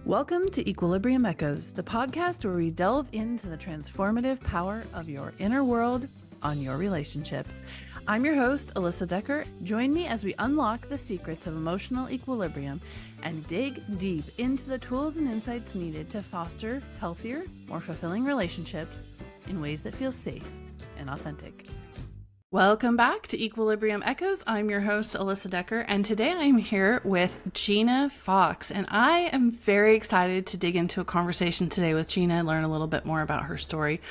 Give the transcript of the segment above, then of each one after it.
Welcome to Equilibrium Echoes, the podcast where we delve into the transformative power of your inner world on your relationships. I'm your host, Alyssa Decker. Join me as we unlock the secrets of emotional equilibrium and dig deep into the tools and insights needed to foster healthier, more fulfilling relationships in ways that feel safe and authentic. Welcome back to Equilibrium Echoes. I'm your host, Alyssa Decker, and today I'm here with Gina Fox, and I am very excited to dig into a conversation today with Gina and learn a little bit more about her story.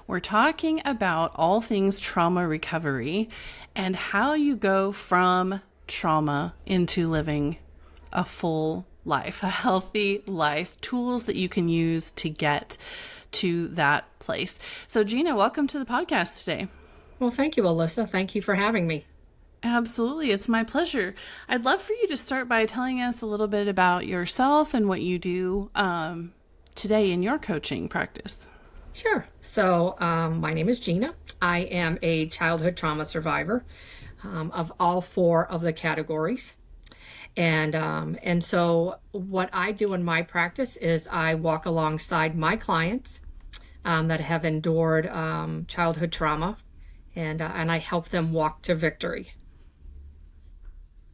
We're talking about all things trauma recovery and how you go from trauma into living a full life, a healthy life, tools that you can use to get to that place. So Gina, welcome to the podcast today. Well, thank you, Alyssa. Thank you for having me. Absolutely. It's my pleasure. I'd love for you to start by telling us a little bit about yourself and what you do today in your coaching practice. Sure. So my name is Gina. I am a childhood trauma survivor of all four of the categories. And so what I do in my practice is I walk alongside my clients that have endured childhood trauma. And I help them walk to victory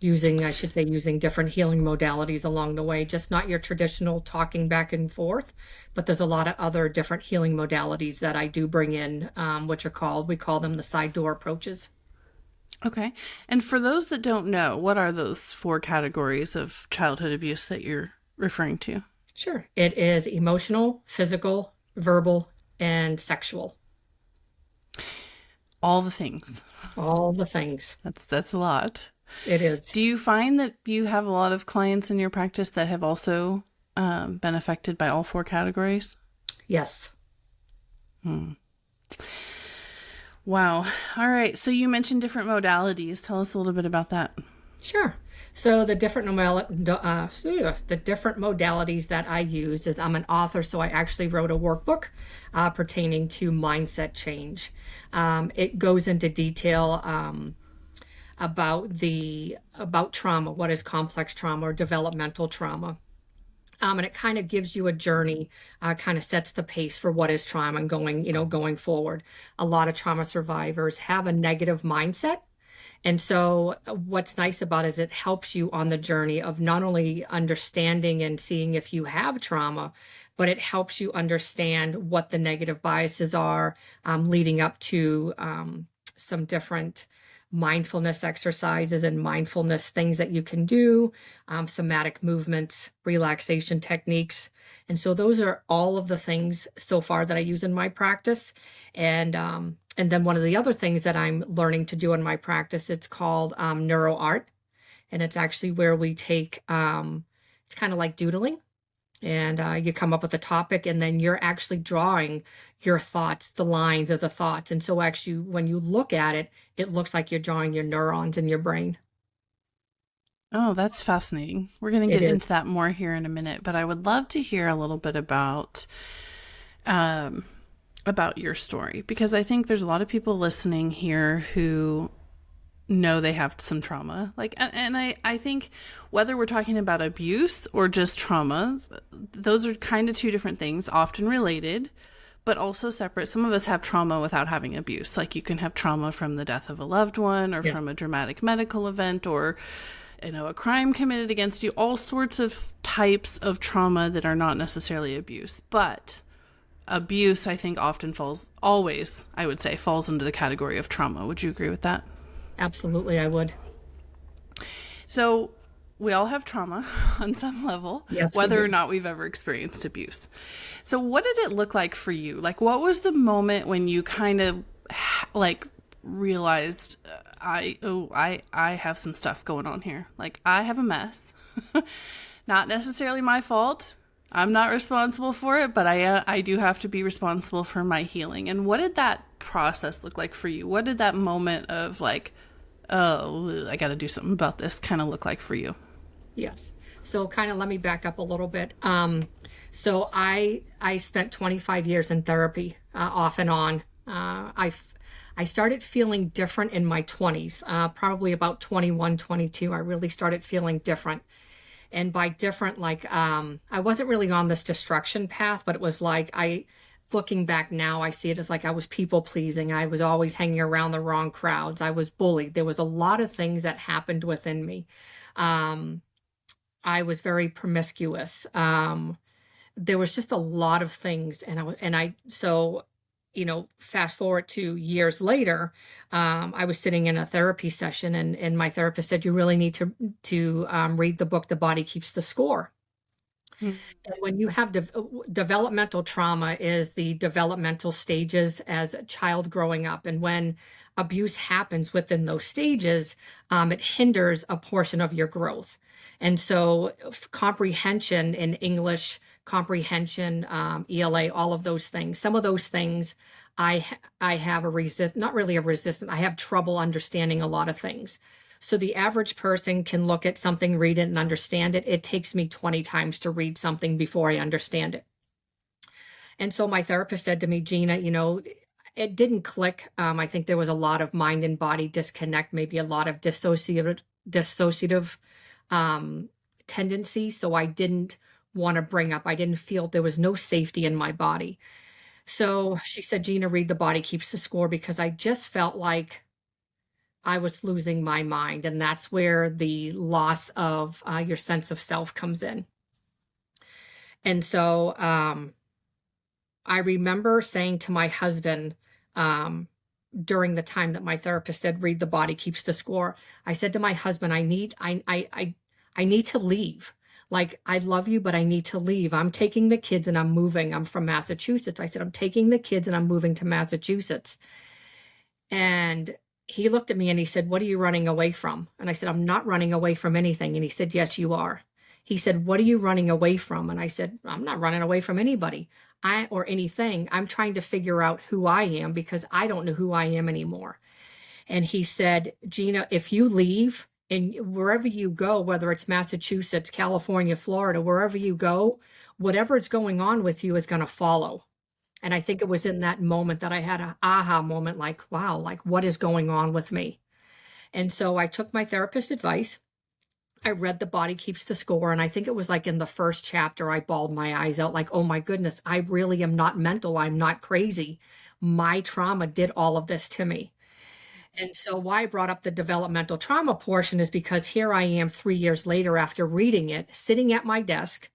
using different healing modalities along the way, just not your traditional talking back and forth, but there's a lot of other different healing modalities that I do bring in, we call them the side door approaches. Okay. And for those that don't know, what are those four categories of childhood abuse that you're referring to? Sure. It is emotional, physical, verbal, and sexual. All the things. All the things. That's a lot. It is. Do you find that you have a lot of clients in your practice that have also been affected by all four categories? Yes. Wow. All right. So you mentioned different modalities. Tell us a little bit about that. Sure. So the different modalities that I use is I'm an author, so I actually wrote a workbook pertaining to mindset change. It goes into detail about trauma, what is complex trauma or developmental trauma. And it kind of gives you a journey, kind of sets the pace for what is trauma and going forward. A lot of trauma survivors have a negative mindset. And so what's nice about it is it helps you on the journey of not only understanding and seeing if you have trauma, but it helps you understand what the negative biases are, leading up to some different mindfulness exercises and mindfulness things that you can do, somatic movements, relaxation techniques. And so those are all of the things so far that I use in my practice. And then one of the other things that I'm learning to do in my practice, it's called neuro art. And it's actually where we take, it's kind of like doodling. And you come up with a topic and then you're actually drawing your thoughts, the lines of the thoughts. And so actually when you look at it, it looks like you're drawing your neurons in your brain. Oh, that's fascinating. We're going to get into that more here in a minute, but I would love to hear a little bit about your story, because I think there's a lot of people listening here who know they have some trauma. And I think whether we're talking about abuse or just trauma, those are kind of two different things, often related, but also separate. Some of us have trauma without having abuse. Like you can have trauma from the death of a loved one or from a dramatic medical event or, a crime committed against you, all sorts of types of trauma that are not necessarily abuse. But abuse, I think, often falls into the category of trauma. Would you agree with that? Absolutely, I would. So we all have trauma on some level, whether or not we've ever experienced abuse. So what did it look like for you? Like, what was the moment when you kind of realized, I have some stuff going on here. Like, I have a mess. Not necessarily my fault. I'm not responsible for it, but I do have to be responsible for my healing. And what did that process look like for you? What did that moment of I got to do something about this kind of look like for you? Yes. So kind of let me back up a little bit. So I spent 25 years in therapy off and on. I started feeling different in my 20s, probably about 21, 22. I really started feeling different. And by different, like, I wasn't really on this destruction path, but it was like, looking back now, I see it as like I was people pleasing. I was always hanging around the wrong crowds. I was bullied. There was a lot of things that happened within me. Um, I was very promiscuous. There was just a lot of things, so, fast forward to years later, I was sitting in a therapy session, and my therapist said, you really need to read the book, The Body Keeps the Score. Mm. And when you have developmental trauma is the developmental stages as a child growing up. And when abuse happens within those stages, it hinders a portion of your growth. And so comprehension in English, comprehension, ELA, all of those things, some of those things I have not really a resistance. I have trouble understanding a lot of things. So the average person can look at something, read it, and understand it. It takes me 20 times to read something before I understand it. And so my therapist said to me, Gina, it didn't click. I think there was a lot of mind and body disconnect, maybe a lot of dissociative tendency. So I didn't want to bring up, I didn't feel there was no safety in my body. So she said, Gina, read The Body Keeps the Score, because I just felt like I was losing my mind. And that's where the loss of your sense of self comes in. And so I remember saying to my husband, during the time that my therapist said, read The Body Keeps the Score, I said to my husband, I need to leave. Like, I love you, but I need to leave. I'm taking the kids and I'm moving. I'm from Massachusetts. I said, I'm taking the kids and I'm moving to Massachusetts. And he looked at me and he said, what are you running away from? And I said, I'm not running away from anything. And he said, yes, you are. He said, what are you running away from? And I said, I'm not running away from anybody or anything. I'm trying to figure out who I am, because I don't know who I am anymore. And he said, Gina, if you leave, and wherever you go, whether it's Massachusetts, California, Florida, wherever you go, whatever is going on with you is going to follow. And I think it was in that moment that I had an aha moment, like, wow, like, what is going on with me? And so I took my therapist's advice. I read The Body Keeps the Score. And I think it was like in the first chapter, I bawled my eyes out, like, oh my goodness, I really am not mental. I'm not crazy. My trauma did all of this to me. And so why I brought up the developmental trauma portion is because here I am 3 years later after reading it, sitting at my desk.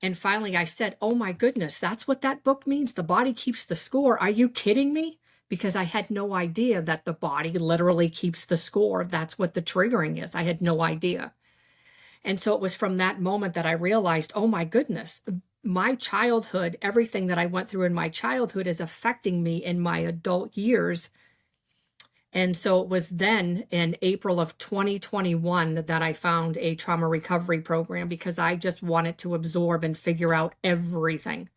And finally I said, oh my goodness, that's what that book means. The Body Keeps the Score. Are you kidding me? Because I had no idea that the body literally keeps the score. That's what the triggering is. I had no idea. And so it was from that moment that I realized, oh my goodness, my childhood, everything that I went through in my childhood is affecting me in my adult years. And so it was then in April of 2021 that I found a trauma recovery program, because I just wanted to absorb and figure out everything.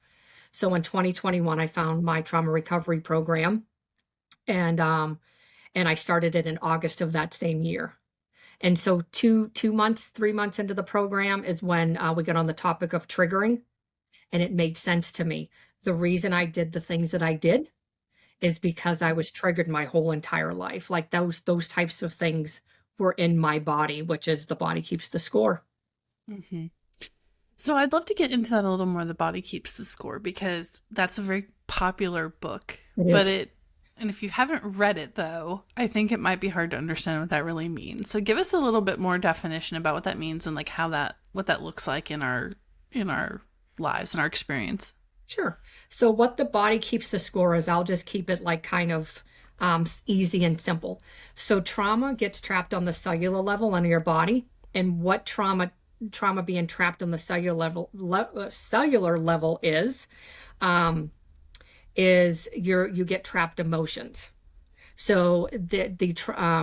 So in 2021, I found my trauma recovery program, and I started it in August of that same year. And so 3 months into the program is when we got on the topic of triggering, and it made sense to me. The reason I did the things that I did is because I was triggered my whole entire life. Like those types of things were in my body, which is The Body Keeps the Score. Mm-hmm. So I'd love to get into that a little more, The Body Keeps the Score, because that's a very popular book. And if you haven't read it, though, I think it might be hard to understand what that really means. So give us a little bit more definition about what that means, and like what that looks like in our lives and our experience. Sure. So what The Body Keeps the Score is, I'll just keep it like kind of easy and simple. So trauma gets trapped on the cellular level in your body, and what trauma being trapped on the cellular level is you get trapped emotions. So the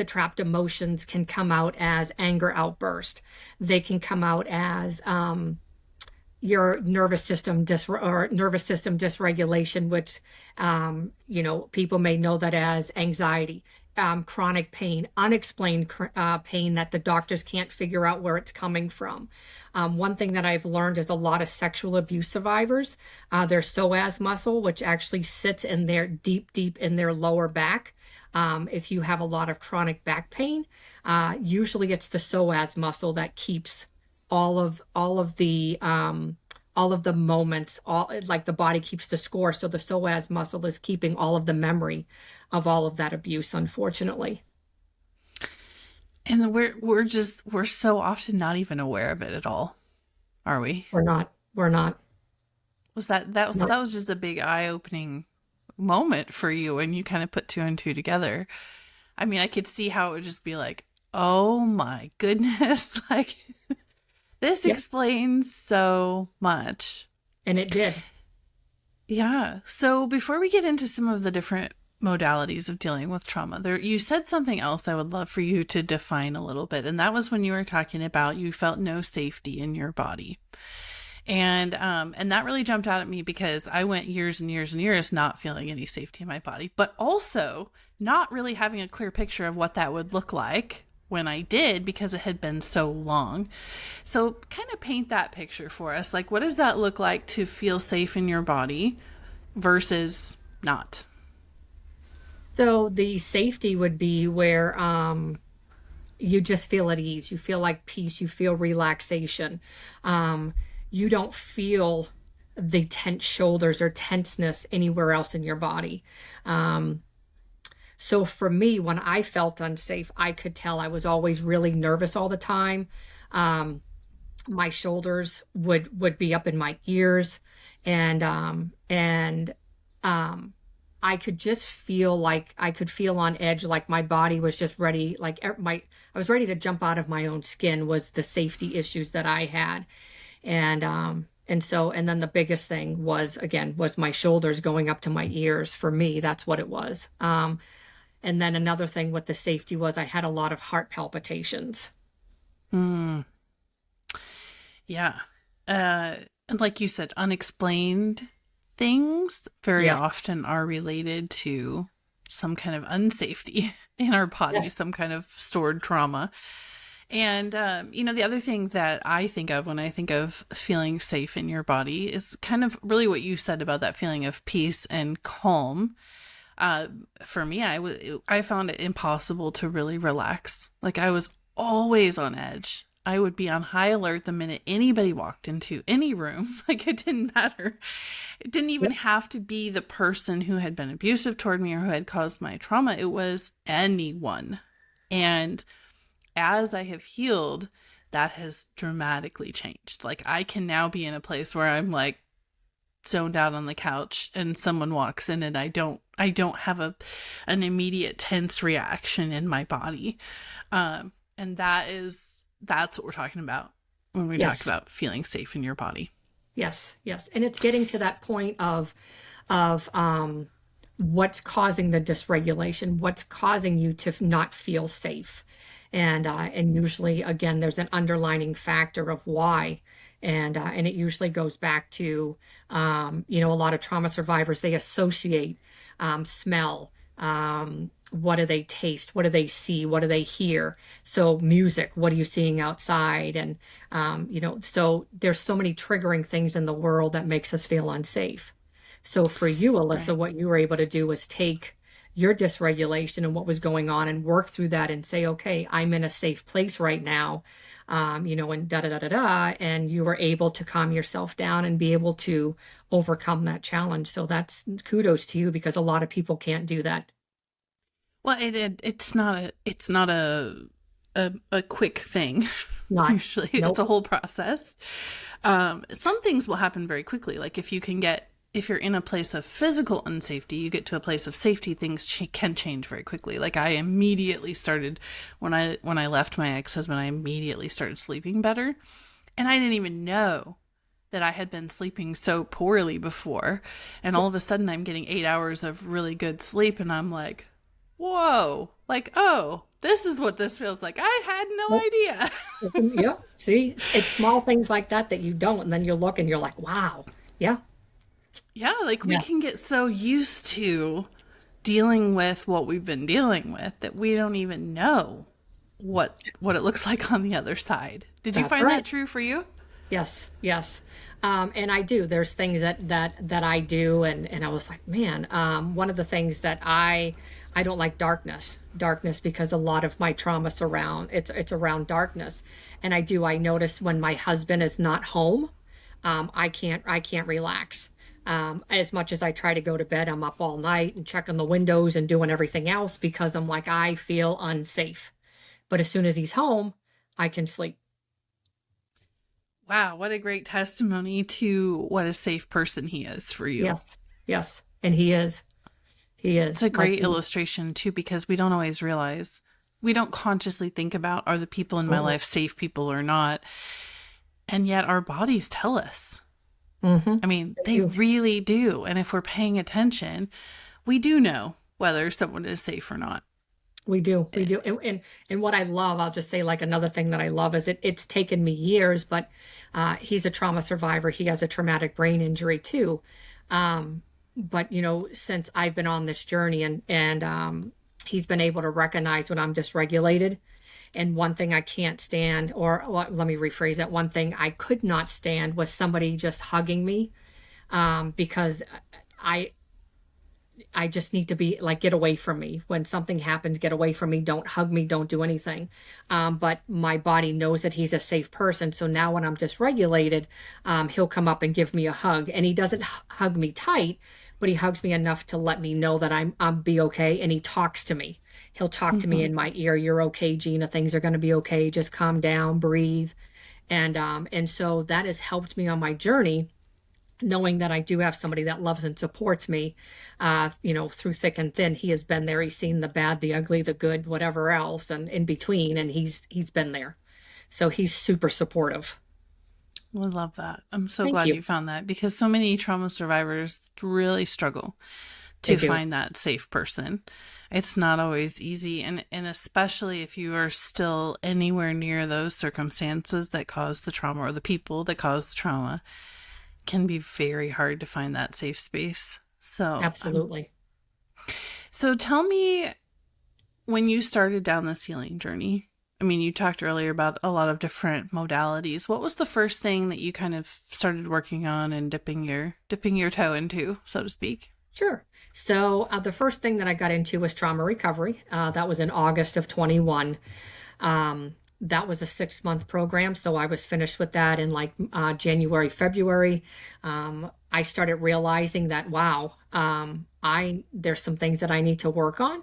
trapped emotions can come out as anger outburst. They can come out as your nervous system dysregulation, which people may know that as anxiety. chronic pain, unexplained pain that the doctors can't figure out where it's coming from. One thing that I've learned is a lot of sexual abuse survivors, their psoas muscle, which actually sits in their deep in their lower back. If you have a lot of chronic back pain, usually it's the psoas muscle that keeps all of the moments, like the body keeps the score. So the psoas muscle is keeping all of the memory of all of that abuse, unfortunately. And we're so often not even aware of it at all, are we? We're not. That was just a big eye-opening moment for you when you kind of put two and two together. I mean, I could see how it would just be like, oh my goodness, like this explains so much. And it did. Yeah. So before we get into some of the different modalities of dealing with trauma, you said something else I would love for you to define a little bit. And that was when you were talking about you felt no safety in your body. And that really jumped out at me because I went years and years and years not feeling any safety in my body, but also not really having a clear picture of what that would look like when I did, because it had been so long. So kind of paint that picture for us. Like, what does that look like to feel safe in your body versus not? So the safety would be where you just feel at ease. You feel like peace. You feel relaxation. You don't feel the tense shoulders or tenseness anywhere else in your body. So for me, when I felt unsafe, I could tell I was always really nervous all the time. My shoulders would be up in my ears, and I could just feel like I could feel on edge, like my body was just ready, like I was ready to jump out of my own skin, was the safety issues that I had. And then the biggest thing was my shoulders going up to my ears. For me, that's what it was. And then another thing with the safety was I had a lot of heart palpitations. Yeah. And like you said, unexplained things very often are related to some kind of unsafety in our body, some kind of stored trauma. And, the other thing that I think of when I think of feeling safe in your body is kind of really what you said about that feeling of peace and calm. For me, I found it impossible to really relax. Like, I was always on edge. I would be on high alert the minute anybody walked into any room. Like, it didn't matter. It didn't even have to be the person who had been abusive toward me or who had caused my trauma. It was anyone. And as I have healed, that has dramatically changed. Like, I can now be in a place where I'm like zoned out on the couch and someone walks in and I don't have an immediate tense reaction in my body. And that's what we're talking about when we talk about feeling safe in your body. Yes. And it's getting to that point of what's causing the dysregulation, what's causing you to not feel safe. And usually, again, there's an underlining factor of why. And it usually goes back to, a lot of trauma survivors, they associate smell. What do they taste? What do they see? What do they hear? So music, what are you seeing outside? And, so there's so many triggering things in the world that makes us feel unsafe. So for you, Alyssa, what you were able to do was take your dysregulation and what was going on and work through that and say, okay, I'm in a safe place right now, and and you were able to calm yourself down and be able to overcome that challenge. So that's kudos to you, because a lot of people can't do that. Well, it's not a quick thing. Usually, it's a whole process. Some things will happen very quickly. Like if you're in a place of physical unsafety, you get to a place of safety, things can change very quickly. Like I immediately started, when I left my ex-husband, I immediately started sleeping better. And I didn't even know that I had been sleeping so poorly before. And all of a sudden I'm getting 8 hours of really good sleep. And I'm like, whoa, like, oh, this is what this feels like. I had no idea. Yep. See, it's small things like that you don't. And then you look and you're like, wow. Yeah. Yeah, like we can get so used to dealing with what we've been dealing with that we don't even know what it looks like on the other side. Did you That's find right. that true for you? Yes, yes. And I do. There's things that I do, and I was like, man, one of the things that I don't like darkness because a lot of my trauma surround it's around darkness, and I notice when my husband is not home, I can't relax. As much as I try to go to bed, I'm up all night and checking the windows and doing everything else because I'm like I feel unsafe. But as soon as he's home, I can sleep. Wow, what a great testimony to what a safe person he is for you. Yes, yes, and he is. He It's is a like great illustration too, because we don't always realize, we don't consciously think about, are the people in my mm-hmm, life safe people or not? And yet our bodies tell us. mm-hmm, I mean, they they do. really do. And if we're paying attention, we do know whether someone is safe or not. We do, we do. And what I love, I'll just say like another thing that I love is it's taken me years, but he's a trauma survivor. He has a traumatic brain injury too. But since I've been on this journey and he's been able to recognize when I'm dysregulated. And one thing I can't stand, or well, let me rephrase that. One thing I could not stand was somebody just hugging me because I I just need to be like, get away from me. When something happens, get away from me. Don't hug me. Don't do anything. But my body knows that he's a safe person. So now when I'm dysregulated, he'll come up and give me a hug. And he doesn't hug me tight, but he hugs me enough to let me know that I'm be okay. And he talks to me. He'll talk to me Mm-hmm. in my ear. You're okay, Gina. Things are going to be okay. Just calm down, breathe. And so that has helped me on my journey, knowing that I do have somebody that loves and supports me, through thick and thin. He has been there. He's seen the bad, the ugly, the good, whatever else, and in between. And he's been there. So he's super supportive. I love that. I'm so Thank glad you. you found that, because so many trauma survivors really struggle They to do. find that safe person. It's not always easy. And especially if you are still anywhere near those circumstances that cause the trauma, or the people that cause the trauma, can be very hard to find that safe space. Absolutely. So tell me, when you started down this healing journey, I mean, you talked earlier about a lot of different modalities. What was the first thing that you kind of started working on and dipping your toe into, so to speak? Sure. So the first thing that I got into was trauma recovery. That was in August of 21. That was a 6-month program. So I was finished with that in like January, February. I started realizing that, wow, there's some things that I need to work on.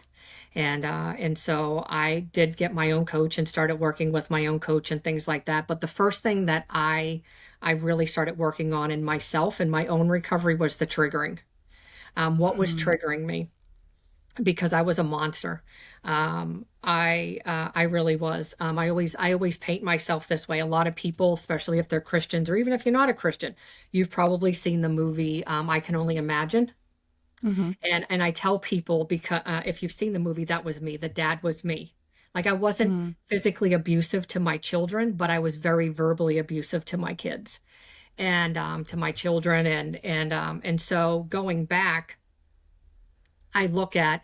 And so I did get my own coach and started working with my own coach and things like that. But the first thing that I really started working on in myself and my own recovery was the triggering. What was Mm, triggering me? Because I was a monster. I really was. I always paint myself this way. A lot of people, especially if they're Christians or even if you're not a Christian, you've probably seen the movie I Can Only Imagine. mm-hmm, And I tell people, because if you've seen the movie, that was me. The dad was me. Like, I wasn't mm, physically abusive to my children, but I was very verbally abusive to my kids and to my children. And so going back, I look at,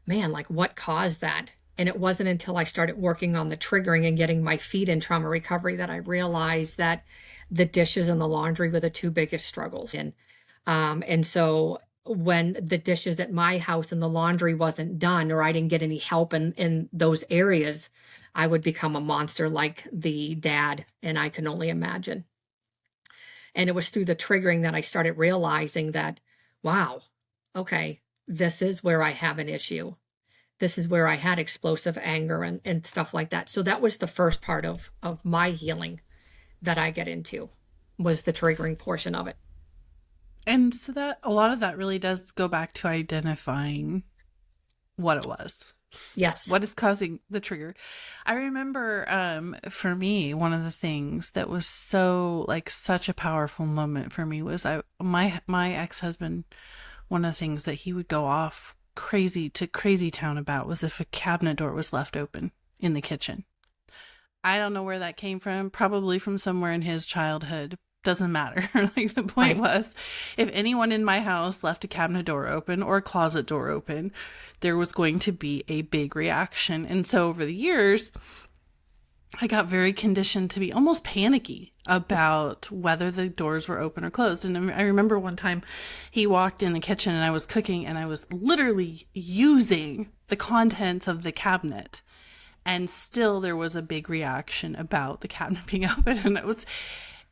man, like, what caused that? And it wasn't until I started working on the triggering and getting my feet in trauma recovery that I realized that the dishes and the laundry were the two biggest struggles. And so when the dishes at my house and the laundry wasn't done, or I didn't get any help in those areas, I would become a monster like the dad, and I can only imagine. And it was through the triggering that I started realizing that, wow, okay, this is where I have an issue. This is where I had explosive anger and stuff like that. So that was the first part of my healing that I get into, was the triggering portion of it. and so that a lot of that really does go back to identifying what it was, Yes. what is causing the trigger. I remember, for me, one of the things that was so, like, such a powerful moment for me was my ex-husband. One of the things that he would go off crazy town about was if a cabinet door was left open in the kitchen. I don't know where that came from, probably from somewhere in his childhood, doesn't matter. Like the point Right. was, if anyone in my house left a cabinet door open or a closet door open, there was going to be a big reaction. And so over the years, I got very conditioned to be almost panicky about whether the doors were open or closed. And I remember one time he walked in the kitchen and I was cooking and I was literally using the contents of the cabinet. And still there was a big reaction about the cabinet being open. And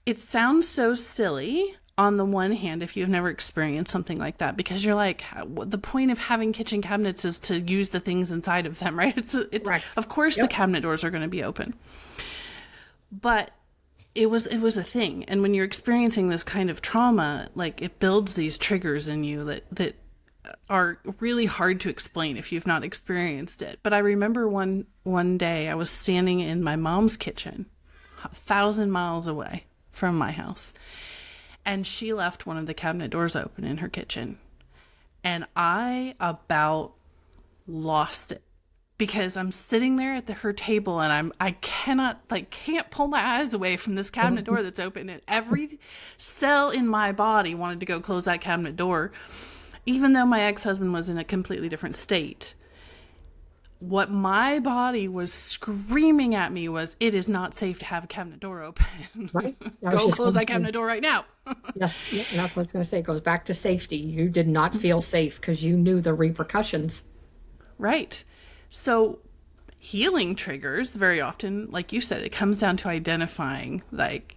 it sounds so silly on the one hand if you've never experienced something like that, because you're like, the point of having kitchen cabinets is to use the things inside of them, right? It's Right. of course the Yep. cabinet doors are going to be open, but it was a thing. And when you're experiencing this kind of trauma, like it builds these triggers in you that are really hard to explain if you've not experienced it. But I remember one day I was standing in my mom's kitchen, 1,000 miles away from my house, and she left one of the cabinet doors open in her kitchen. And I about lost it because I'm sitting there at her table and I can't pull my eyes away from this cabinet door that's open, and every cell in my body wanted to go close that cabinet door, even though my ex-husband was in a completely different state. What my body was screaming at me was, it is not safe to have a cabinet door open. Right. Go close that cabinet door right now. Yes, yeah, and that's what I was going to say. It goes back to safety. You did not feel safe because you knew the repercussions. Right. So healing triggers, very often, like you said, it comes down to identifying, like,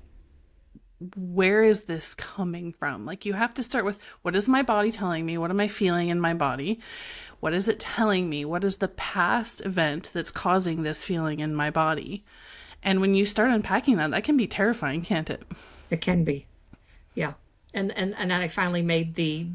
where is this coming from? Like, you have to start with, what is my body telling me? What am I feeling in my body? What is it telling me? What is the past event that's causing this feeling in my body? And when you start unpacking that, that can be terrifying, can't it? It can be. Yeah. And then I finally made the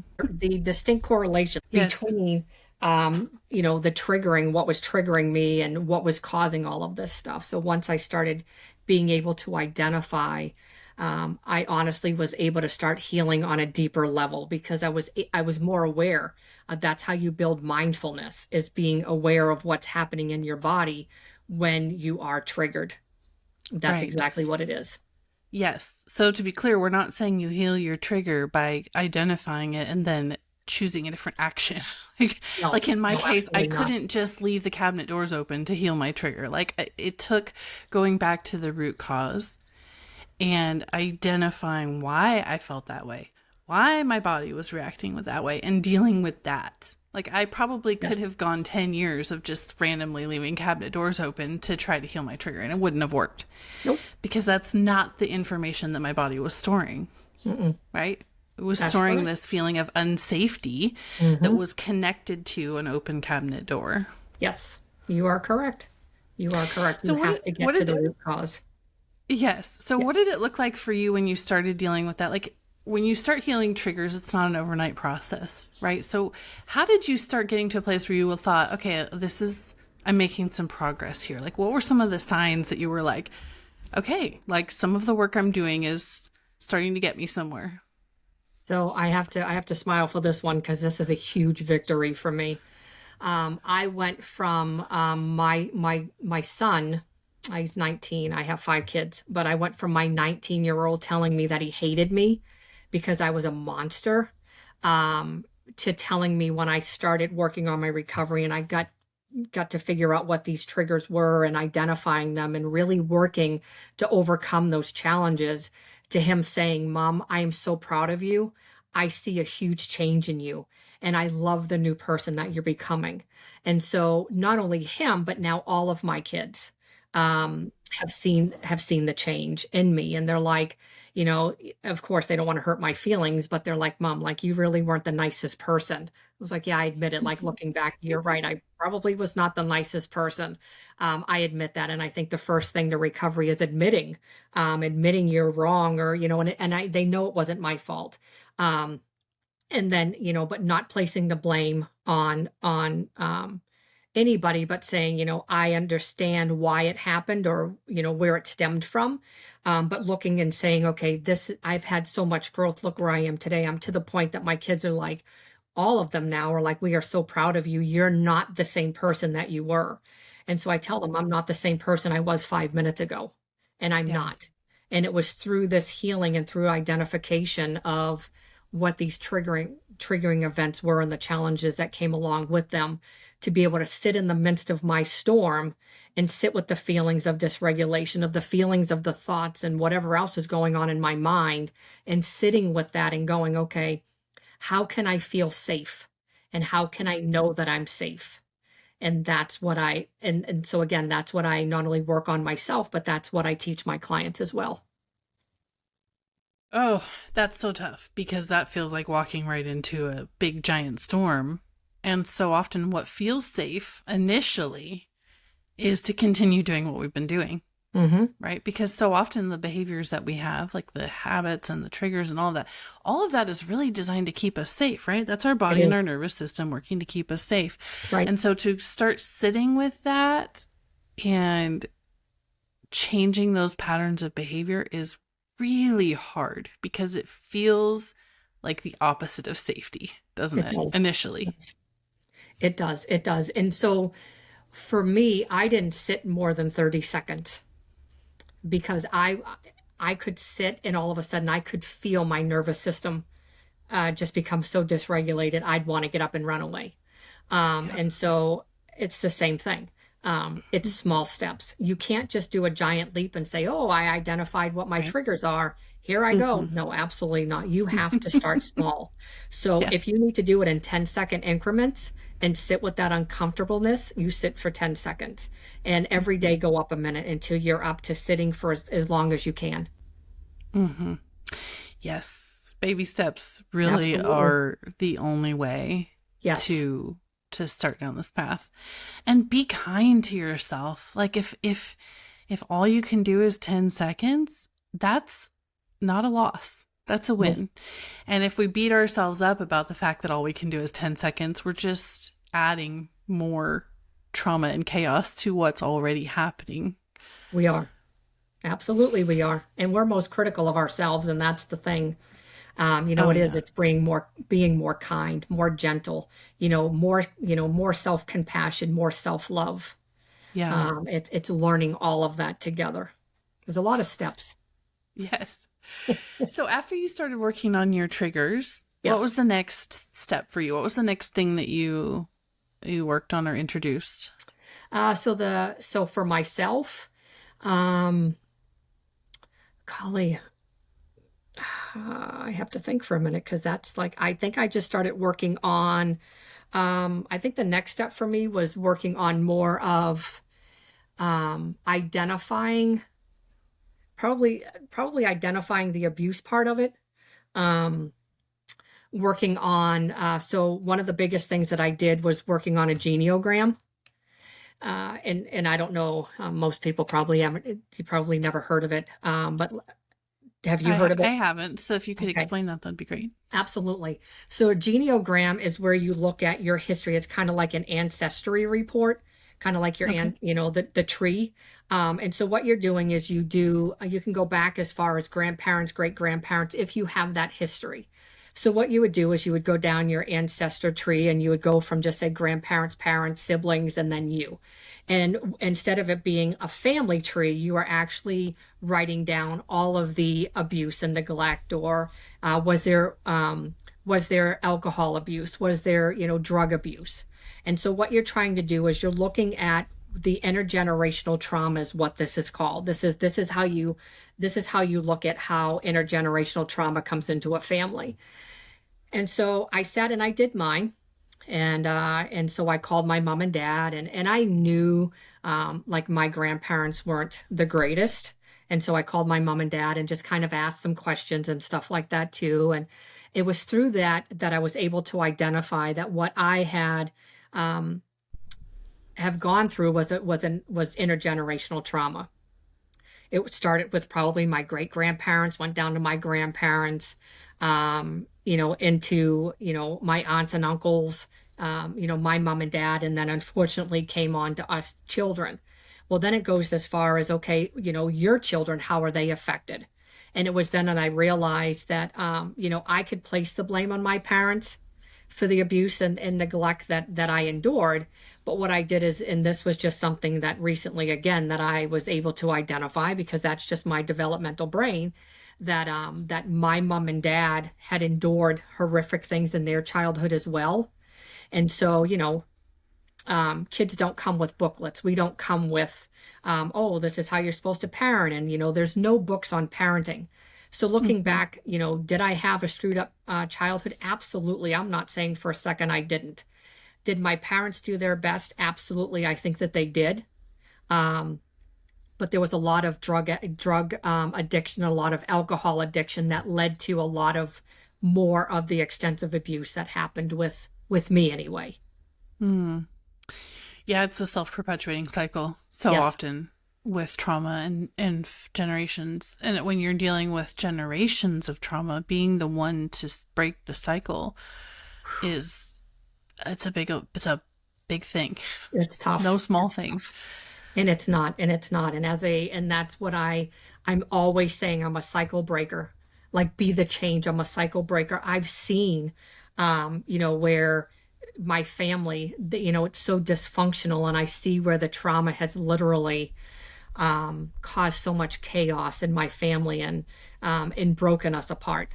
distinct correlation Yes. between the triggering, what was triggering me and what was causing all of this stuff. So once I started being able to identify, I honestly was able to start healing on a deeper level because I was more aware. That's how you build mindfulness, is being aware of what's happening in your body when you are triggered. That's Right. exactly what it is. Yes. So to be clear, we're not saying you heal your trigger by identifying it and then choosing a different action. No, like in my no, case, I absolutely not. couldn't just leave the cabinet doors open to heal my trigger. Like it took going back to the root cause and identifying why I felt that way, why my body was reacting with that way, and dealing with that. Like I probably could have gone 10 years of just randomly leaving cabinet doors open to try to heal my trigger, and it wouldn't have worked. Nope. Because that's not the information that my body was storing, right? It was That's storing right. this feeling of unsafety that was connected to an open cabinet door. Yes, you are correct. You are correct. So You have to get to the root cause. Yes. So what did it look like for you when you started dealing with that? Like when you start healing triggers, it's not an overnight process, right? So how did you start getting to a place where you thought, okay, I'm making some progress here? Like what were some of the signs that you were like, okay, like some of the work I'm doing is starting to get me somewhere? So I have to smile for this one because this is a huge victory for me. I went from my son. He's 19. I have 5 kids, but I went from my 19-year-old telling me that he hated me because I was a monster, to telling me when I started working on my recovery and I got to figure out what these triggers were and identifying them and really working to overcome those challenges, to him saying, "Mom, I am so proud of you. I see a huge change in you. And I love the new person that you're becoming." And so not only him, but now all of my kids have seen the change in me. And they're like, of course they don't want to hurt my feelings, but they're like, "Mom, like you really weren't the nicest person." I was like, "Yeah, I admit it. Like looking back, you're right. I probably was not the nicest person." I admit that. And I think the first thing to recovery is admitting you're wrong, or, they know it wasn't my fault. And then, but not placing the blame on anybody, but saying, I understand why it happened, or, where it stemmed from. But looking and saying, okay, I've had so much growth. Look where I am today. I'm to the point that my kids are like, all of them now are like, "We are so proud of you. You're not the same person that you were." And so I tell them I'm not the same person I was 5 minutes ago, and I'm Yeah. not. And it was through this healing and through identification of what these triggering events were and the challenges that came along with them, to be able to sit in the midst of my storm and sit with the feelings of dysregulation, of the feelings of the thoughts and whatever else is going on in my mind, and sitting with that and going, okay, how can I feel safe? And how can I know that I'm safe? And that's what and so again, that's what I not only work on myself, but that's what I teach my clients as well. Oh, that's so tough, because that feels like walking right into a big giant storm. And so often what feels safe initially is to continue doing what we've been doing. Mm-hmm. Right? Because so often the behaviors that we have, like the habits and the triggers and all of that is really designed to keep us safe, right? That's our body and our nervous system working to keep us safe. Right. And so to start sitting with that and changing those patterns of behavior is really hard, because it feels like the opposite of safety, doesn't it? Initially. It does. It does. And so for me, I didn't sit more than 30 seconds, because I could sit and all of a sudden I could feel my nervous system just become so dysregulated. I'd want to get up and run away. And so it's the same thing. It's small steps. You can't just do a giant leap and say, oh, I identified what my triggers are. Here I go. No, absolutely not. You have to start small. So if you need to do it in 10-second increments and sit with that uncomfortableness, you sit for 10 seconds. And every day go up a minute until you're up to sitting for as long as you can. Mm-hmm. Yes. Baby steps really are the only way to start down this path. And be kind to yourself. Like if all you can do is 10 seconds, that's not a loss. That's a win. And if we beat ourselves up about the fact that all we can do is 10 seconds, we're just adding more trauma and chaos to what's already happening. We are. Absolutely, we are. And we're most critical of ourselves. And that's the thing. It's being more kind, more gentle, more self-compassion, more self-love. Yeah. It's learning all of that together. There's a lot of steps. Yes. So after you started working on your triggers, what was the next step for you? What was the next thing that you worked on or introduced? So for myself, golly, I have to think for a minute, because that's like, I think I just started working on, I think the next step for me was working on more of identifying, probably identifying the abuse part of it. Working on, so one of the biggest things that I did was working on a geniogram. And I don't know, most people probably haven't, you probably never heard of it. But have you heard of it? I haven't. So if you could explain that'd be great. Absolutely. So a geniogram is where you look at your history. It's kind of like an ancestry report, kind of like your the tree. And so what you're doing is you can go back as far as grandparents, great grandparents, if you have that history. So what you would do is you would go down your ancestor tree and you would go from just say grandparents, parents, siblings, and then you. And instead of it being a family tree, you are actually writing down all of the abuse and neglect, or was there alcohol abuse? Was there, drug abuse? And so what you're trying to do is you're looking at the intergenerational trauma is what this is called. This is how you look at how intergenerational trauma comes into a family. And so I sat and I did mine. And so I called my mom and dad, and I knew, like my grandparents weren't the greatest. And so I called my mom and dad and just kind of asked some questions and stuff like that too. And it was through that I was able to identify that what I had, have gone through was intergenerational trauma. It started with probably my great grandparents, went down to my grandparents, into, my aunts and uncles, my mom and dad, and then unfortunately came on to us children. Well, then it goes as far as, okay, your children, how are they affected? And it was then that I realized that, I could place the blame on my parents, for the abuse and neglect that I endured. But what I did is, and this was just something that recently, again, that I was able to identify, because that's just my developmental brain, that my mom and dad had endured horrific things in their childhood as well. And so, kids don't come with booklets. We don't come with, oh, this is how you're supposed to parent. And, there's no books on parenting. So looking back, did I have a screwed up childhood? Absolutely. I'm not saying for a second I didn't. Did my parents do their best? Absolutely. I think that they did. But there was a lot of drug addiction, a lot of alcohol addiction that led to a lot of more of the extensive abuse that happened with me anyway. Yeah, it's a self-perpetuating cycle so Yes. often with trauma and generations. And when you're dealing with generations of trauma, being the one to break the cycle it's a big thing. It's tough. No small thing. And it's not. And that's what I'm always saying. I'm a cycle breaker. Like, be the change. I'm a cycle breaker. I've seen, where my family, it's so dysfunctional, and I see where the trauma has literally caused so much chaos in my family and broken us apart.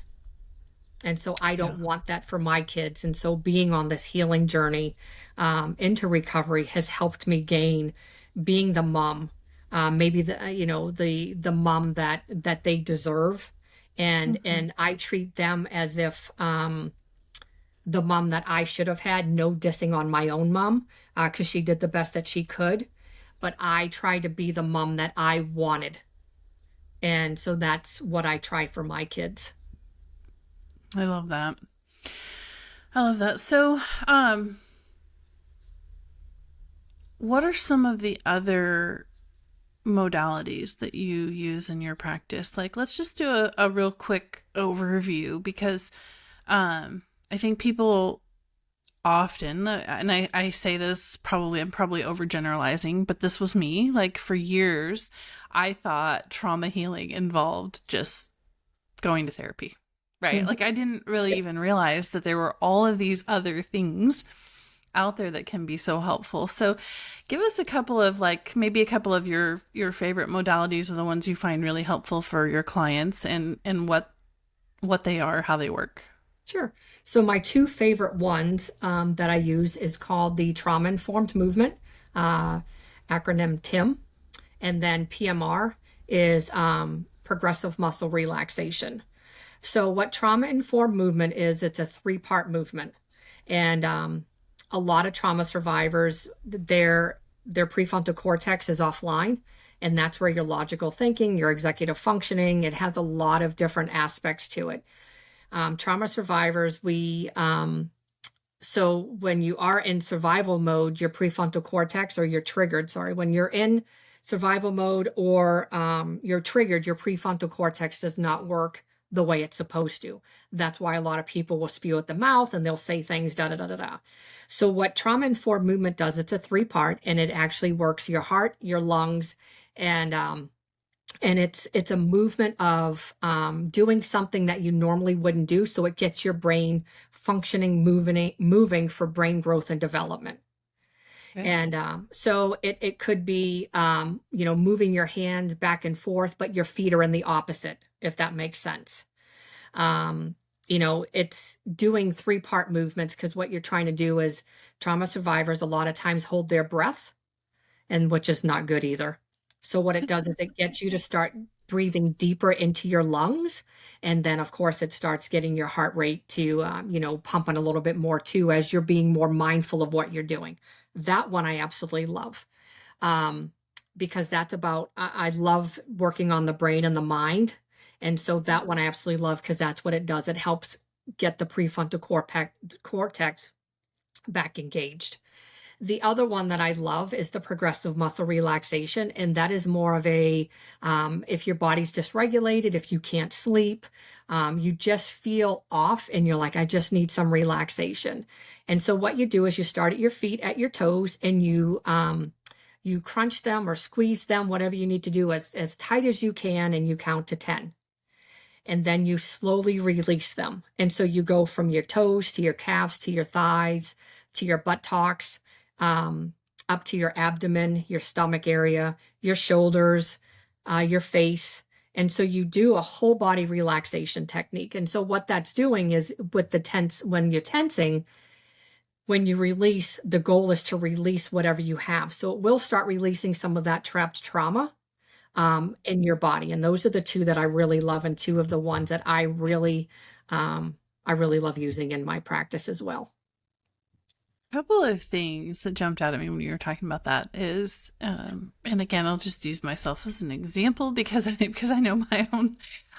And so I don't want that for my kids. And so being on this healing journey into recovery has helped me gain being the mom, maybe the mom that they deserve. And I treat them as if the mom that I should have had, no dissing on my own mom, because she did the best that she could. But I try to be the mom that I wanted. And so that's what I try for my kids. I love that. So, what are some of the other modalities that you use in your practice? Like, let's just do a real quick overview, because I think people often, and I say this I'm probably overgeneralizing, but this was me. Like, for years, I thought trauma healing involved just going to therapy. Right. Mm-hmm. Like, I didn't really even realize that there were all of these other things out there that can be so helpful. So give us a couple of maybe a couple of your favorite modalities, or the ones you find really helpful for your clients, and what they are, how they work. Sure. So my two favorite ones that I use is called the trauma-informed movement, acronym TIM, and then PMR is progressive muscle relaxation. So what trauma-informed movement is, it's a 3-part movement. And a lot of trauma survivors, their prefrontal cortex is offline, and that's where your logical thinking, your executive functioning, it has a lot of different aspects to it. Trauma survivors, so when you are in survival mode, your prefrontal cortex, or you're triggered, when you're in survival mode or you're triggered, your prefrontal cortex does not work the way it's supposed to. That's why a lot of people will spew at the mouth and they'll say things da-da-da-da-da. So what trauma-informed movement does, it's a 3-part, and it actually works your heart, your lungs, and it's a movement of doing something that you normally wouldn't do. So it gets your brain functioning, moving for brain growth and development. Okay. And so it could be, moving your hands back and forth, but your feet are in the opposite, if that makes sense. It's doing 3-part movements, because what you're trying to do is, trauma survivors a lot of times hold their breath, and which is not good either. So what it does is it gets you to start breathing deeper into your lungs. And then, of course, it starts getting your heart rate to, pumping a little bit more too, as you're being more mindful of what you're doing. That one I absolutely love, because that's about, I love working on the brain and the mind. And so that one I absolutely love, because that's what it does. It helps get the prefrontal cortex back engaged. The other one that I love is the progressive muscle relaxation. And that is more of a, if your body's dysregulated, if you can't sleep, you just feel off and you're like, I just need some relaxation. And so what you do is you start at your feet, at your toes, and you crunch them or squeeze them, whatever you need to do, as tight as you can, and you count to 10. and then you slowly release them. And so you go from your toes to your calves to your thighs to your buttocks, up to your abdomen, your stomach area, your shoulders, your face. And so you do a whole body relaxation technique. And so what that's doing is with the tense, when you're tensing, when you release, the goal is to release whatever you have. So it will start releasing some of that trapped trauma in your body. And those are the two that I really love, and two of the ones that I really love using in my practice as well. A couple of things that jumped out at me when you were talking about that is, and again, I'll just use myself as an example because I know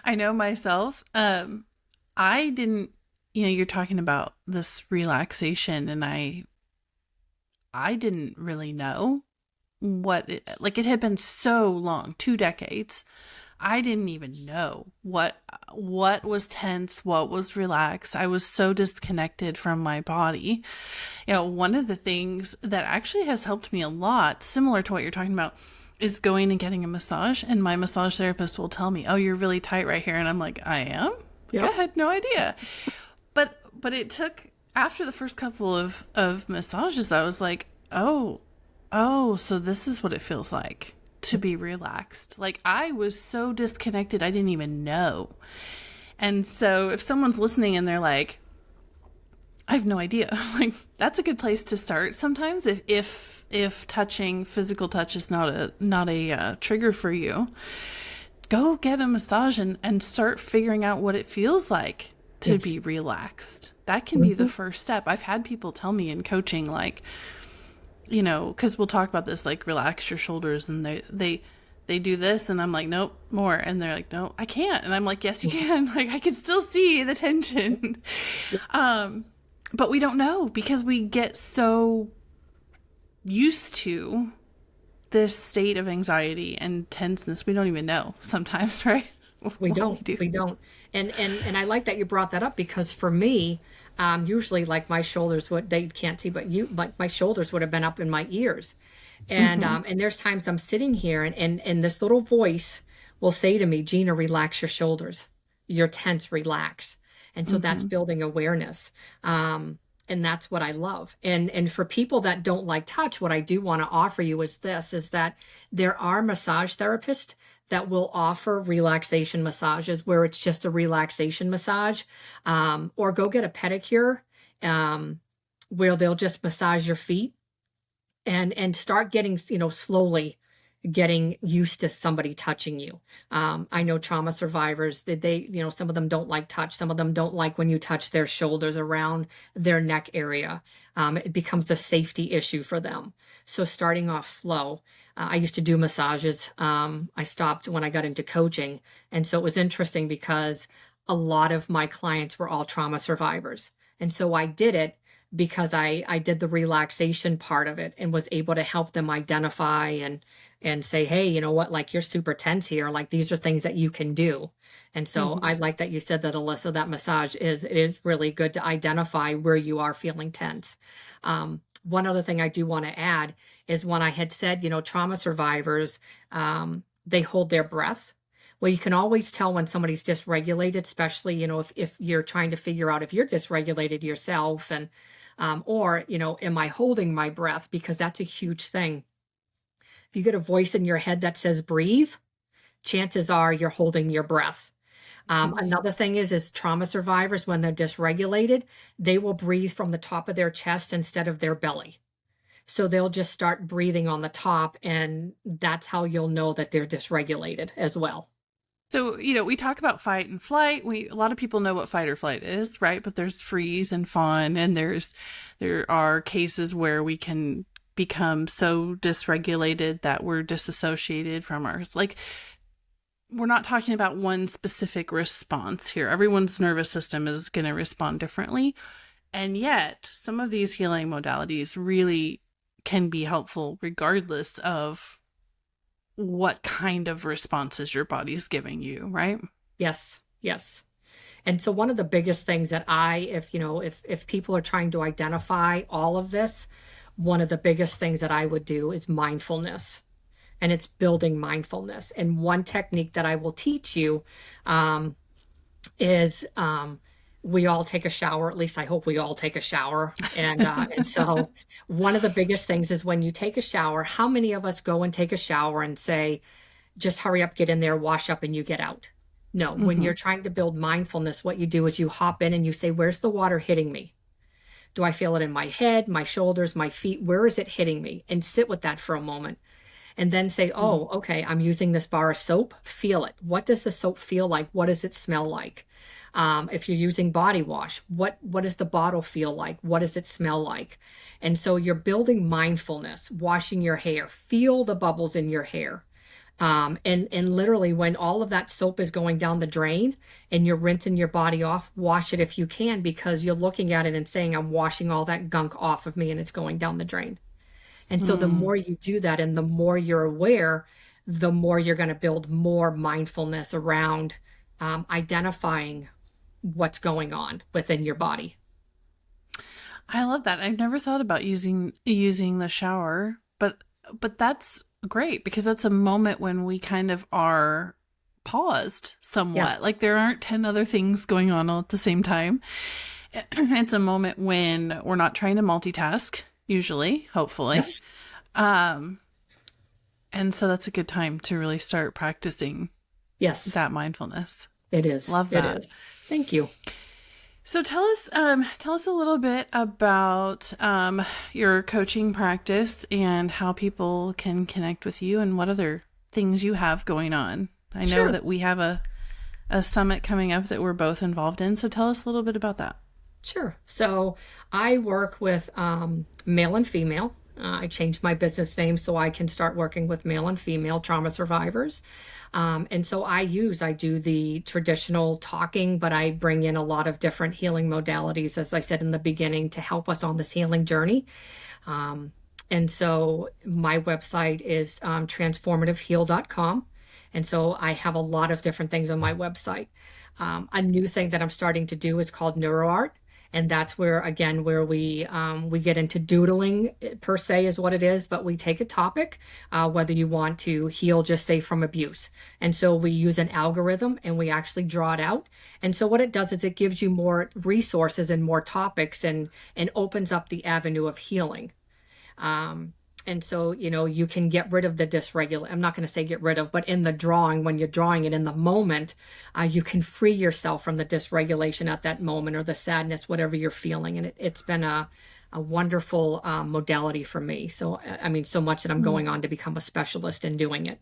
I know myself. I didn't, you're talking about this relaxation, and I didn't really know it had been so long, 2 decades. I didn't even know what was tense, what was relaxed. I was so disconnected from my body. One of the things that actually has helped me a lot, similar to what you're talking about, is going and getting a massage. And my massage therapist will tell me, "Oh, you're really tight right here." And I'm like, "I am?" Yep. I had no idea. But it took, after the first couple of massages, I was like, oh, so this is what it feels like to be relaxed. Like, I was so disconnected, I didn't even know. And so if someone's listening and they're like, I have no idea, like, that's a good place to start sometimes. If touching, physical touch is not a trigger for you, go get a massage and start figuring out what it feels like to be relaxed. That can be the first step. I've had people tell me in coaching, like, because we'll talk about this, like, relax your shoulders, and they do this, and I'm like, nope, more. And they're like, no, I can't. And I'm like, yes, you can. Like, I can still see the tension. But we don't know, because we get so used to this state of anxiety and tenseness. We don't even know sometimes, right? We don't. And I like that you brought that up, because for me, usually, like, my shoulders they can't see, but my shoulders would have been up in my ears. And and there's times I'm sitting here, and this little voice will say to me, "Gina, relax your shoulders. You're tense, relax." And so that's building awareness. And that's what I love. And for people that don't like touch, what I do want to offer you is that there are massage therapists that will offer relaxation massages where it's just a relaxation massage, or go get a pedicure, where they'll just massage your feet and start getting, slowly getting used to somebody touching you. I know trauma survivors that they, some of them don't like touch. Some of them don't like when you touch their shoulders around their neck area. It becomes a safety issue for them. So starting off slow. I used to do massages. I stopped when I got into coaching. And so it was interesting because a lot of my clients were all trauma survivors. And so I did it because I did the relaxation part of it and was able to help them identify and say, hey, you know what, like, you're super tense here. Like, these are things that you can do. And so I like that you said that, Alyssa, that massage is really good to identify where you are feeling tense. One other thing I do want to add is when I had said, trauma survivors, they hold their breath. Well, you can always tell when somebody's dysregulated, especially, if you're trying to figure out if you're dysregulated yourself, and or, am I holding my breath? Because that's a huge thing. If you get a voice in your head that says breathe, chances are you're holding your breath. Another thing is trauma survivors, when they're dysregulated, they will breathe from the top of their chest instead of their belly. So they'll just start breathing on the top, and that's how you'll know that they're dysregulated as well. So, we talk about fight and flight. A lot of people know what fight or flight is, right? But there's freeze and fawn, and there are cases where we can become so dysregulated that we're disassociated from ours. Like, we're not talking about one specific response here. Everyone's nervous system is going to respond differently. And yet, some of these healing modalities really can be helpful regardless of what kind of responses your body's giving you, right? Yes. And so one of the biggest things that if people are trying to identify all of this, one of the biggest things that I would do is mindfulness. And it's building mindfulness. And one technique that I will teach you is we all take a shower. At least I hope we all take a shower. And so one of the biggest things is when you take a shower, how many of us go and take a shower and say, just hurry up, get in there, wash up, and you get out? No, when Mm-hmm. you're trying to build mindfulness, what you do is you hop in and you say, where's the water hitting me? Do I feel it in my head, my shoulders, my feet? Where is it hitting me? And sit with that for a moment. And then say, oh, okay, I'm using this bar of soap. Feel it. What does the soap feel like? What does it smell like? If you're using body wash, what does the bottle feel like? What does it smell like? And so you're building mindfulness, washing your hair, feel the bubbles in your hair. And literally when all of that soap is going down the drain and you're rinsing your body off, wash it if you can, because you're looking at it and saying, I'm washing all that gunk off of me and it's going down the drain. And so the Mm-hmm. more you do that and the more you're aware, the more you're going to build more mindfulness around identifying what's going on within your body. I love that. I've never thought about using the shower, but that's great because that's a moment when we kind of are paused somewhat. Yes. Like there aren't 10 other things going on all at the same time. It's a moment when we're not trying to multitask, usually, hopefully. Yes. Um, and so that's a good time to really start practicing Yes. that mindfulness. It is. Love It that. is. Thank you. So tell us a little bit about your coaching practice and how people can connect with you and what other things you have going on. I know Sure. that we have a summit coming up that we're both involved in. So tell us a little bit about that. Sure. So I work with male and female. I changed my business name so I can start working with male and female trauma survivors. And so I do the traditional talking, but I bring in a lot of different healing modalities, as I said in the beginning, to help us on this healing journey. And so my website is transformativeheal.com. And so I have a lot of different things on my website. A new thing that I'm starting to do is called neuro art. And that's where, again, where we get into doodling, per se, is what it is. But we take a topic, whether you want to heal, just say from abuse. And so we use an algorithm and we actually draw it out. And so what it does is it gives you more resources and more topics and opens up the avenue of healing. And so, you can get rid of the dysregulation. I'm not going to say get rid of, but in the drawing, when you're drawing it in the moment, you can free yourself from the dysregulation at that moment or the sadness, whatever you're feeling. And it's been a wonderful modality for me. So, I mean, so much that I'm going on to become a specialist in doing it.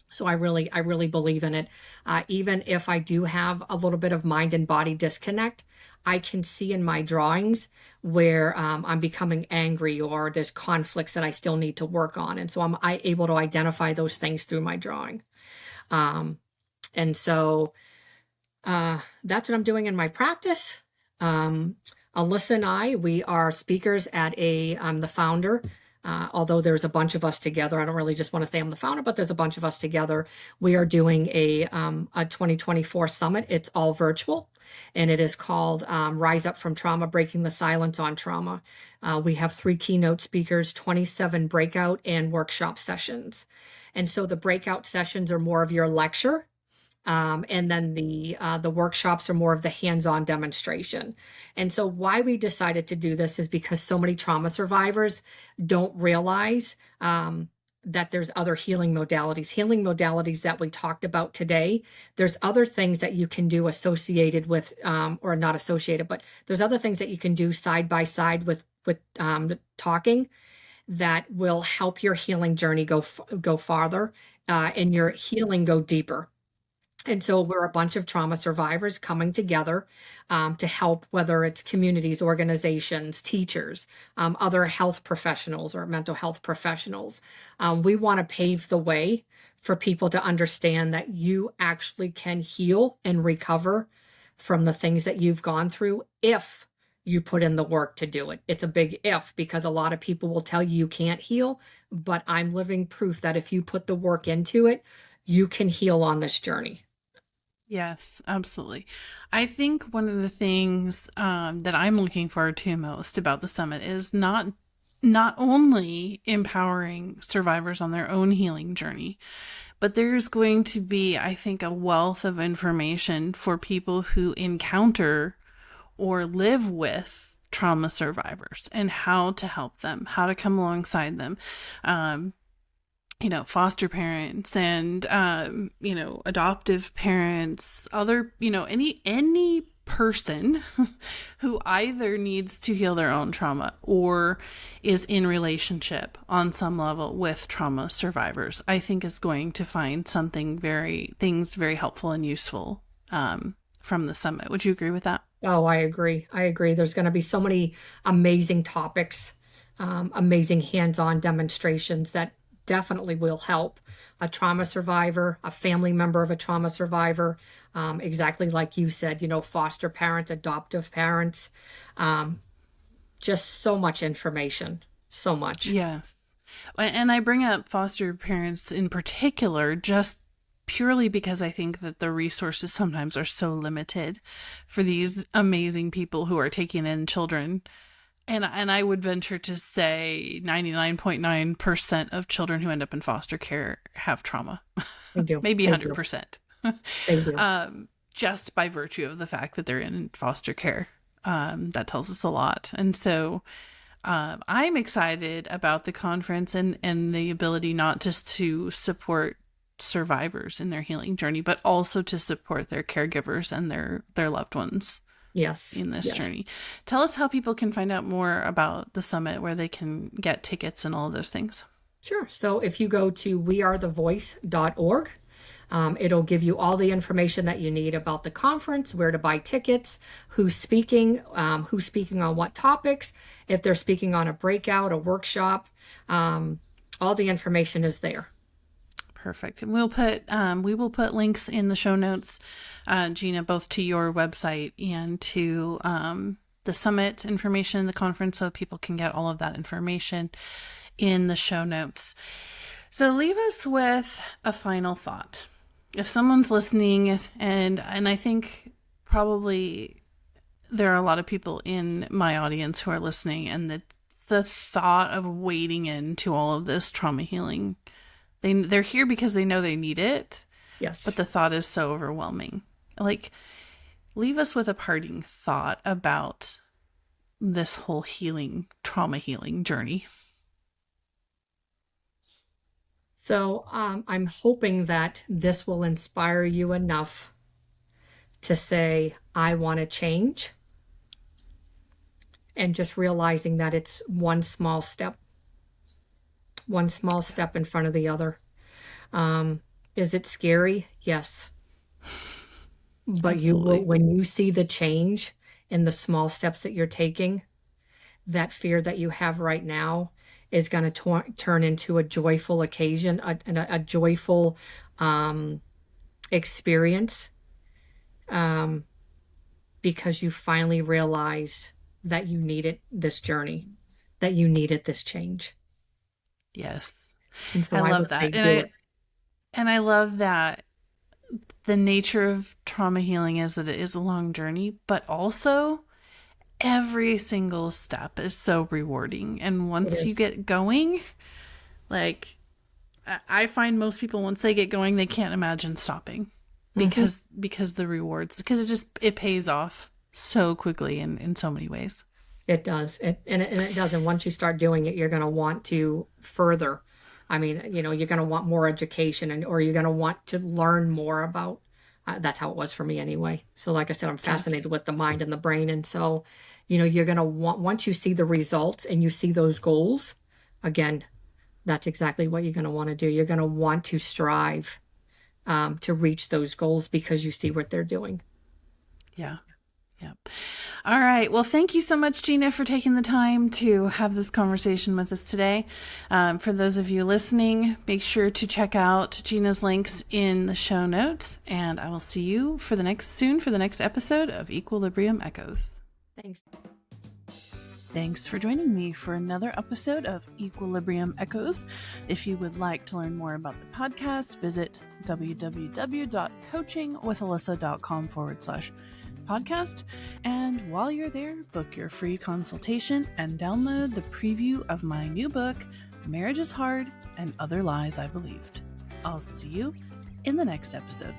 So I really believe in it. Even if I do have a little bit of mind and body disconnect, I can see in my drawings where I'm becoming angry or there's conflicts that I still need to work on. And so I'm able to identify those things through my drawing. And so that's what I'm doing in my practice. Alyssa and I, we are speakers at I'm the founder. Although there's a bunch of us together, I don't really just want to say I'm the founder, but there's a bunch of us together. We are doing a 2024 summit. It's all virtual, and it is called Rise Up from Trauma, Breaking the Silence on Trauma. We have 3 keynote speakers, 27 breakout and workshop sessions. And so the breakout sessions are more of your lecture. And then the workshops are more of the hands-on demonstration. And so why we decided to do this is because so many trauma survivors don't realize that there's other healing modalities that we talked about today. There's other things that you can do associated with, or not associated, but there's other things that you can do side by side with talking that will help your healing journey go farther, and your healing go deeper. And so we're a bunch of trauma survivors coming together to help, whether it's communities, organizations, teachers, other health professionals or mental health professionals. We want to pave the way for people to understand that you actually can heal and recover from the things that you've gone through if you put in the work to do it. It's a big if, because a lot of people will tell you can't heal, but I'm living proof that if you put the work into it, you can heal on this journey. Yes, absolutely. I think one of the things that I'm looking forward to most about the summit is not only empowering survivors on their own healing journey, but there's going to be, I think, a wealth of information for people who encounter or live with trauma survivors and how to help them, how to come alongside them. Foster parents and, adoptive parents, other, any person who either needs to heal their own trauma or is in relationship on some level with trauma survivors, I think is going to find things very helpful and useful from the summit. Would you agree with that? Oh, I agree. There's going to be so many amazing topics, amazing hands-on demonstrations that definitely will help a trauma survivor, a family member of a trauma survivor, exactly like you said, foster parents, adoptive parents, just so much information, so much. Yes. And I bring up foster parents in particular just purely because I think that the resources sometimes are so limited for these amazing people who are taking in children. And I would venture to say 99.9% of children who end up in foster care have trauma. They do. Maybe 100%. They do. Just by virtue of the fact that they're in foster care. That tells us a lot. And so I'm excited about the conference and the ability not just to support survivors in their healing journey, but also to support their caregivers and their loved ones. Yes. In this journey. Tell us how people can find out more about the summit, where they can get tickets and all of those things. Sure. So if you go to wearethevoice.org, it'll give you all the information that you need about the conference, where to buy tickets, who's speaking on what topics, if they're speaking on a breakout, a workshop, all the information is there. Perfect. And we will put links in the show notes, Gina, both to your website and to the summit information, the conference, so people can get all of that information in the show notes. So leave us with a final thought. If someone's listening, and I think probably there are a lot of people in my audience who are listening, and the thought of wading into all of this trauma healing, they're here because they know they need it. Yes. But the thought is so overwhelming. Like, leave us with a parting thought about this whole trauma healing journey. So I'm hoping that this will inspire you enough to say, I want to change. And just realizing that it's one small step in front of the other. Is it scary? Yes. But Absolutely. you will, when you see the change in the small steps that you're taking, that fear that you have right now is going to turn into a joyful occasion, a joyful experience, because you finally realized that you needed this journey, that you needed this change. Yes. And so I love that. And I love that the nature of trauma healing is that it is a long journey, but also every single step is so rewarding. And once you get going, like, I find most people, once they get going, they can't imagine stopping because the rewards, because it pays off so quickly in so many ways. It does. It does. And once you start doing it, you're going to want to further. I mean, you're going to want more education or you're going to want to learn more about, that's how it was for me anyway. So like I said, I'm fascinated with the mind and the brain. And so, you're going to want, once you see the results and you see those goals, again, that's exactly what you're going to want to do. You're going to want to strive to reach those goals because you see what they're doing. Yeah. Yep. All right. Well, thank you so much, Gina, for taking the time to have this conversation with us today. For those of you listening, make sure to check out Gina's links in the show notes, and I will see you for the next episode of Equilibrium Echoes. Thanks. Thanks for joining me for another episode of Equilibrium Echoes. If you would like to learn more about the podcast, visit www.coachingwithalyssa.com/podcast. And while you're there, book your free consultation and download the preview of my new book, Marriage is Hard and Other Lies I Believed. I'll see you in the next episode.